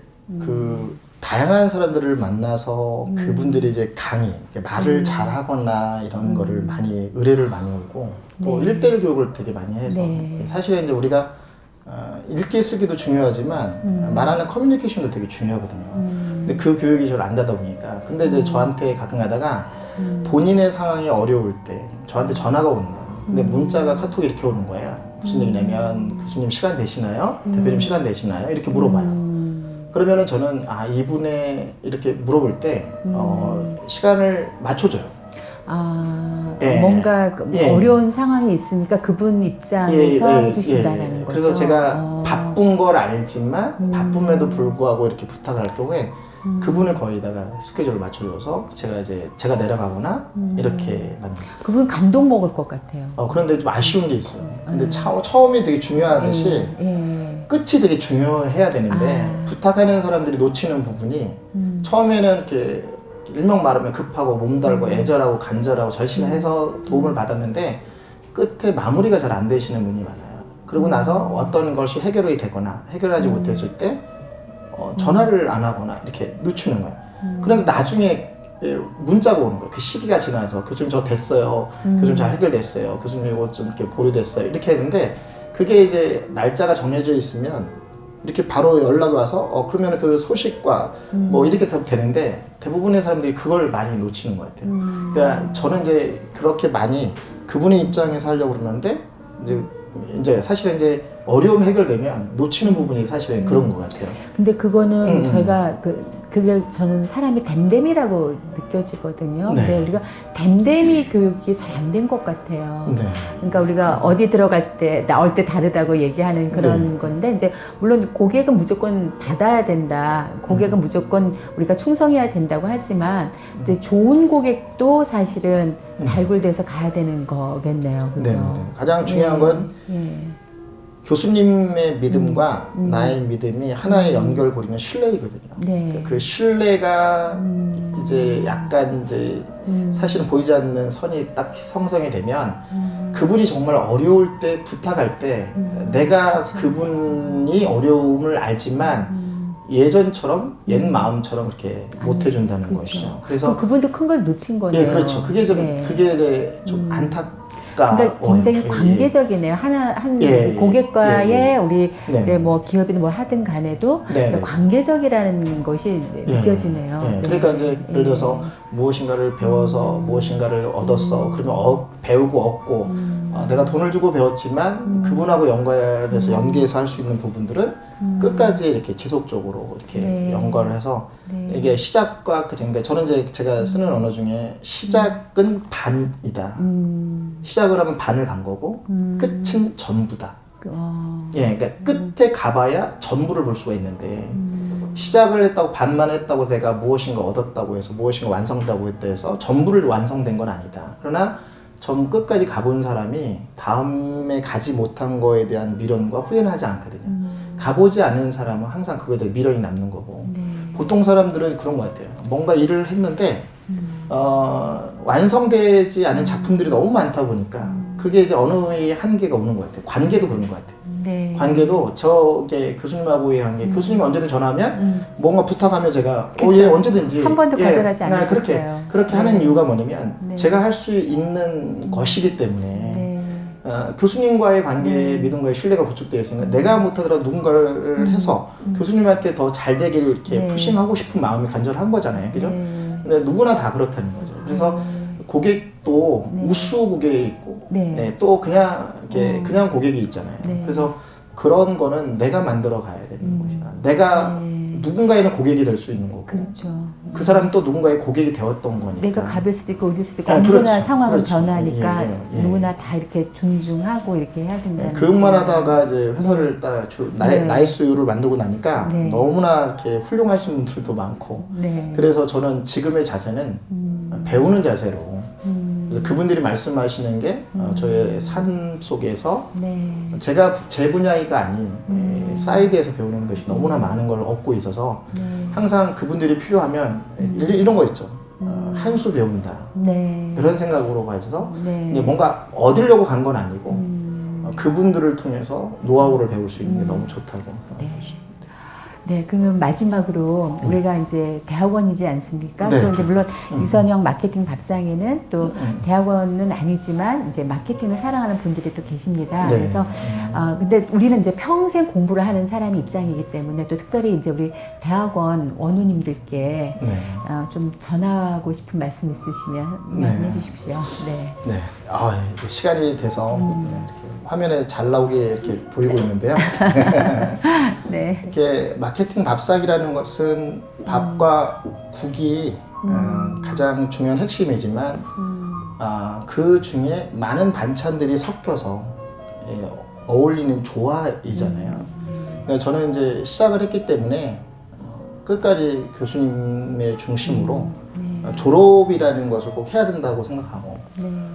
다양한 사람들을 만나서 그분들이 이제 강의, 말을 잘하거나 이런 거를 많이 의뢰를 많이 오고 또 1대1 교육을 되게 많이 해서 사실은 이제 우리가 읽기 쓰기도 중요하지만 말하는 커뮤니케이션도 되게 중요하거든요. 근데 그 교육이 잘 안 되다 보니까 근데 이제 저한테 가끔 가다가 본인의 상황이 어려울 때 저한테 전화가 오는 거예요. 근데 문자가 카톡이 이렇게 오는 거예요. 무슨 얘기냐면 교수님 시간 되시나요? 대표님 시간 되시나요? 이렇게 물어봐요. 그러면은 저는 이분의 이렇게 물어볼 때 시간을 맞춰줘요. 뭔가 어려운 상황이 있으니까 그분 입장에서 해주신다는 거죠. 그래서 제가 바쁜 걸 알지만 바쁨에도 불구하고 이렇게 부탁을 할 경우에 그분을 거의다가 스케줄을 맞춰줘서 제가 내려가거나 이렇게 만든. 그분 감동 먹을 것 같아요. 그런데 좀 아쉬운 게 있어요. 근데 처음이 되게 중요하듯이 끝이 되게 중요해야 되는데 부탁하는 사람들이 놓치는 부분이 처음에는 이렇게 일명 말하면 급하고 몸달고 애절하고 간절하고 절실해서 도움을 받았는데 끝에 마무리가 잘 안 되시는 분이 많아요. 그러고 나서 어떤 것이 해결이 되거나 해결하지 못했을 때 전화를 안 하거나 이렇게 늦추는 거예요. 그런데 나중에 문자가 오는 거예요. 그 시기가 지나서 교수님 저 됐어요. 교수님 잘 해결됐어요. 교수님 이거 좀 이렇게 보류됐어요. 이렇게 했는데 그게 이제 날짜가 정해져 있으면 이렇게 바로 연락이 와서 그러면 그 소식과 뭐 이렇게 되는데 대부분의 사람들이 그걸 많이 놓치는 것 같아요. 그러니까 저는 이제 그렇게 많이 그분의 입장에서 하려고 그러는데 이제 사실은 이제 어려움 해결되면 놓치는 부분이 사실은 그런 것 같아요. 근데 그거는 저희가 그게 저는 사람이 댐댐이라고 느껴지거든요. 네. 근데 우리가 댐댐이 교육이 잘 안 된 것 같아요. 네. 그러니까 우리가 어디 들어갈 때 나올 때 다르다고 얘기하는 그런 건데 이제 물론 고객은 무조건 받아야 된다. 고객은 무조건 우리가 충성해야 된다고 하지만 이제 좋은 고객도 사실은 발굴돼서 가야 되는 거겠네요. 그죠? 네네네. 가장 중요한 건 교수님의 믿음과 나의 믿음이 하나의 연결고리는 신뢰이거든요. 네. 그 신뢰가 이제 약간 이제 사실은 보이지 않는 선이 딱 형성이 되면 그분이 정말 어려울 때 부탁할 때 내가 그분이 어려움을 알지만 예전처럼 옛 마음처럼 그렇게 못 해준다는 그렇죠. 것이죠. 그래서 그분도 큰 걸 놓친 거네요. 예, 그렇죠. 그게 이제 좀 그러니까 굉장히 관계적이네요. 한 고객과의 우리 이제 뭐 기업이든 뭘 하든 간에도 이제 관계적이라는 것이 느껴지네요. 그러니까 이제 예를 들어서 무엇인가를 배워서 무엇인가를 얻었어. 그러면 배우고 얻고 내가 돈을 주고 배웠지만 그분하고 연계해서 할 수 있는 부분들은 끝까지 이렇게 지속적으로 이렇게 연관을 해서 이게 시작과 그러니까 저는 이제 제가 쓰는 언어 중에 시작은 반이다. 시작을 하면 반을 간 거고 끝은 전부다. 예, 그러니까 끝에 가봐야 전부를 볼 수가 있는데 시작을 했다고 반만 했다고 내가 무엇인가 얻었다고 해서 무엇인가 완성됐다고 했다 해서 전부를 완성된 건 아니다. 그러나 전 끝까지 가본 사람이 다음에 가지 못한 거에 대한 미련과 후회는 하지 않거든요. 가보지 않은 사람은 항상 그거에 대해 미련이 남는 거고 보통 사람들은 그런 것 같아요. 뭔가 일을 했는데 완성되지 않은 작품들이 너무 많다 보니까 그게 이제 언어의 한계가 오는 것 같아요. 관계도 그런 것 같아요. 네. 관계도 저게 교수님하고의 관계, 교수님 언제든 전화하면 뭔가 부탁하면 제가 그쵸. 언제든지 한 번도 거절하지 않으셨어요. 그렇게 하는 이유가 뭐냐면 제가 할 수 있는 것이기 때문에 교수님과의 관계, 믿음과의 신뢰가 구축되어 있으니까 내가 못하더라도 누군가를 해서 교수님한테 더 잘 되기를 이렇게 푸싱하고 싶은 마음이 간절한 거잖아요. 그죠? 근데 누구나 다 그렇다는 거죠. 그래서 고객도 우수 고객이 있고 또 그냥 이렇게 그냥 고객이 있잖아요. 그래서 그런 거는 내가 만들어 가야 되는 것이다. 내가 누군가에는 고객이 될 수 있는 거고 그렇죠. 그 사람 또 누군가의 고객이 되었던 거니까 내가 가볼 수도 있고 어릴 수도 있고 언제나 그렇죠. 상황은 그렇죠. 변하니까 예. 누구나 다 이렇게 존중하고 이렇게 해야 된다는 교육만 하다가 이제 회사를 딱 나이스유를 만들고 나니까 너무나 이렇게 훌륭하신 분들도 많고 그래서 저는 지금의 자세는 배우는 자세로 그래서 그분들이 말씀하시는 게 저의 삶 속에서 제가 제 분야가 아닌 사이드에서 배우는 것이 너무나 많은 걸 얻고 있어서 항상 그분들이 필요하면 이런 거 있죠. 한 수 배운다. 그런 생각으로 가져서 뭔가 얻으려고 간 건 아니고 그분들을 통해서 노하우를 배울 수 있는 게 너무 좋다고. 네, 그러면 마지막으로 우리가 이제 대학원이지 않습니까? 네. 또 이제 물론 이선영 마케팅 밥상에는 또 대학원은 아니지만 이제 마케팅을 사랑하는 분들이 또 계십니다. 그래서 근데 우리는 이제 평생 공부를 하는 사람의 입장이기 때문에 또 특별히 이제 우리 대학원 원우님들께 좀 전하고 싶은 말씀 있으시면 말씀해 주십시오. 네. 시간이 돼서 이렇게 화면에 잘 나오게 이렇게 보이고 있는데요. 이렇게 마케팅 밥상이라는 것은 밥과 국이 가장 중요한 핵심이지만 그 중에 많은 반찬들이 섞여서 어울리는 조화이잖아요. 저는 이제 시작을 했기 때문에 끝까지 교수님의 중심으로 졸업이라는 것을 꼭 해야 된다고 생각하고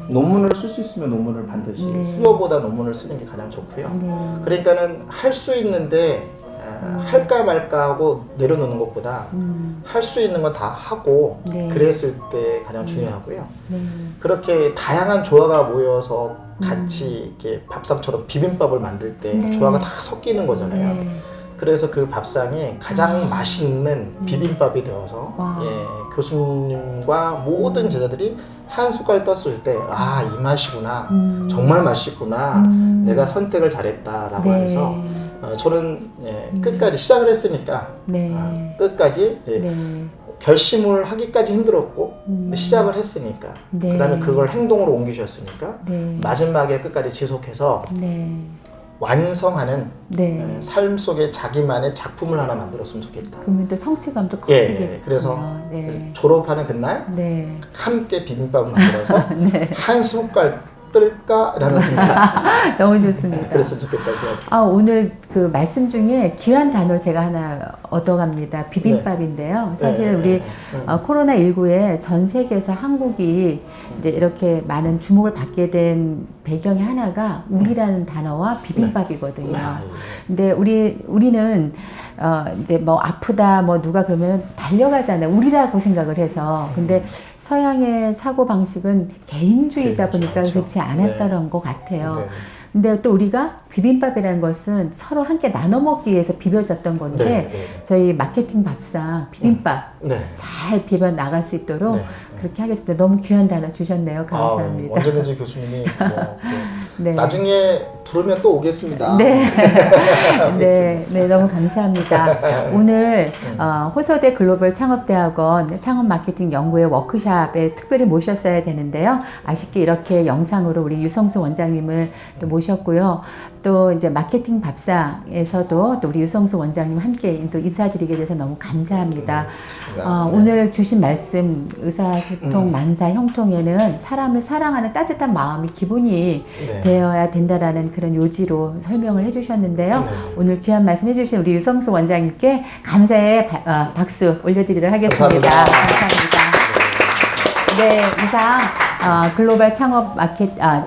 논문을 쓸 수 있으면 논문을 반드시 수요보다 논문을 쓰는 게 가장 좋고요. 그러니까는 할 수 있는데 할까 말까 하고 내려놓는 것보다 할 수 있는 건 다 하고 그랬을 때 가장 중요하고요. 그렇게 다양한 조화가 모여서 같이 이렇게 밥상처럼 비빔밥을 만들 때 조화가 다 섞이는 거잖아요. 그래서 그 밥상이 가장 맛있는 비빔밥이 되어서 교수님과 모든 제자들이 한 숟갈 떴을 때 아, 이 맛이구나, 정말 맛있구나, 내가 선택을 잘했다라고 해서 저는 끝까지 시작을 했으니까 끝까지 결심을 하기까지 힘들었고 시작을 했으니까 그 다음에 그걸 행동으로 옮기셨으니까 마지막에 끝까지 지속해서 완성하는 삶 속에 자기만의 작품을 하나 만들었으면 좋겠다. 그러면 또 성취감도 커지겠군요. 그래서 졸업하는 그날 함께 비빔밥을 만들어서 한 숟갈 뜰까라는 생각. 너무 좋습니다. 그랬으면 좋겠다 생각. 오늘 그 말씀 중에 귀한 단어 제가 하나 얻어갑니다. 비빔밥인데요. 사실 우리 코로나19에 전 세계에서 한국이 이제 이렇게 많은 주목을 받게 된 배경의 하나가 우리라는 단어와 비빔밥이거든요. 근데 우리는 이제 뭐 아프다 뭐 누가 그러면 달려가잖아요. 우리라고 생각을 해서. 근데 서양의 사고 방식은 개인주의다 보니까 그렇죠. 그렇지 않았다는 것 같아요. 근데 또 우리가 비빔밥이라는 것은 서로 함께 나눠 먹기 위해서 비벼졌던 건데 저희 마케팅 밥상 비빔밥 잘 비벼 나갈 수 있도록 그렇게 하겠습니다. 너무 귀한 단어 주셨네요. 감사합니다. 언제든지 교수님이 나중에 부르면 또 오겠습니다. 너무 감사합니다. 오늘 호서대 글로벌 창업대학원 창업마케팅 연구회 워크샵에 특별히 모셨어야 되는데요. 아쉽게 이렇게 영상으로 우리 유성수 원장님을 또 모셨고요. 또 이제 마케팅 밥상에서도 또 우리 유성수 원장님 함께 또 인사드리게 돼서 너무 감사합니다. 오늘 주신 말씀 의사소통, 만사, 형통에는 사람을 사랑하는 따뜻한 마음이 기본이 되어야 된다라는 그런 요지로 설명을 해주셨는데요. 오늘 귀한 말씀 해주신 우리 유성수 원장님께 감사의 박수 올려드리도록 하겠습니다. 감사합니다. 이상 글로벌 창업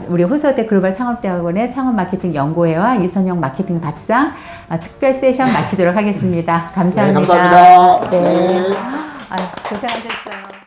우리 호서대 글로벌 창업대학원의 창업 마케팅 연구회와 이선영 마케팅 밥상 특별 세션 마치도록 하겠습니다. 감사합니다. 감사합니다. 고생하셨어요.